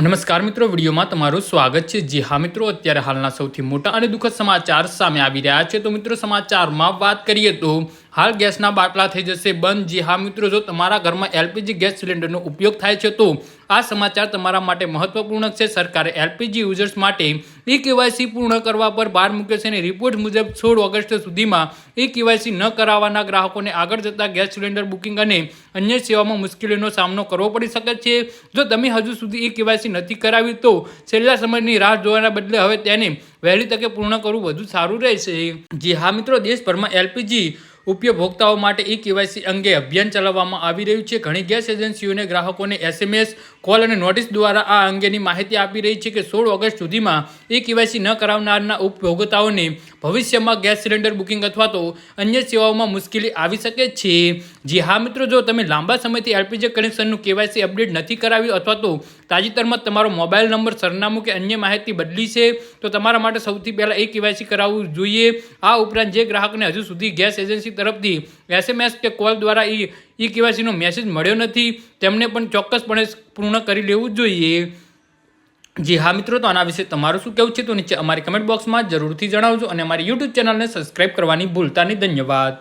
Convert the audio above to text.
નમસ્કાર મિત્રો, વિડીયોમાં તમારું સ્વાગત છે। જી હા મિત્રો, અત્યારે હાલના સૌથી મોટા અને દુઃખદ સમાચાર સામે આવી રહ્યા છે। તો મિત્રો, સમાચારમાં વાત કરીએ તો હાલ ગેસના બાટલા થઈ જશે બંધ। જી હા મિત્રો, જો તમારા ઘરમાં એલપીજી ગેસ સિલિન્ડરનો ઉપયોગ થાય છે તો આ સમાચાર તમારા માટે મહત્વપૂર્ણ છે। સરકારે એલપીજી યુઝર્સ માટે કેવાયસી પૂર્ણ કરવા પર ભાર મૂક્યો છે અને રિપોર્ટ મુજબ 16 ઓગસ્ટ સુધીમાં કેવાયસી ન કરાવવાના ગ્રાહકોને આગળ જતા ગેસ સિલિન્ડર બુકિંગ અને અન્ય સેવામાં મુશ્કેલીનો સામનો કરવો પડી શકે છે। જો તમે હજુ સુધી કેવાયસી નથી કરાવી તો છેલ્લા સમયની રાહ જોવાના બદલે હવે તેને વહેલી તકે પૂર્ણ કરવું વધુ સારું રહેશે। જી હા મિત્રો, દેશભરમાં એલપીજી ઉપભોક્તાઓ માટે કેવાયસી અંગે અભિયાન ચલાવવામાં આવી રહ્યું છે। ઘણી ગેસ એજન્સીઓને ગ્રાહકોને એસએમએસ, કોલ અને નોટિસ દ્વારા આ અંગેની માહિતી આપી રહી છે કે 16 ઓગસ્ટ સુધીમાં કેવાયસી ન કરાવનારના ઉપભોક્તાઓને ભવિષ્યમાં ગેસ સિલિન્ડર બુકિંગ અથવા તો અન્ય સેવાઓમાં મુશ્કેલી આવી શકે છે। જી હા મિત્રો, જો તમે લાંબા સમયથી એલપીજી કનેક્શનનું કેવાયસી અપડેટ નથી કરાવ્યું અથવા તો તાજેતરમાં તમારો મોબાઈલ નંબર, સરનામું કે અન્ય માહિતી બદલી છે તો તમારા માટે સૌથી પહેલાં કેવાયસી કરાવવું જોઈએ। આ ઉપરાંત જે ગ્રાહકને હજુ સુધી ગેસ એજન્સી તરફથી એસએમએસ કે કોલ દ્વારા કેવાયસીનો મેસેજ મળ્યો નથી તેમને પણ ચોક્કસપણે પૂર્ણ કરી લેવું જોઈએ। જી હા મિત્રો, તો આના વિશે તમારું શું કહેવું છે તો નીચે અમારી કમેન્ટ બોક્સમાં જરૂરથી જણાવજો અને અમારી યુટ્યુબ ચેનલને સબસ્ક્રાઈબ કરવાની ભૂલતા નહીં। ધન્યવાદ।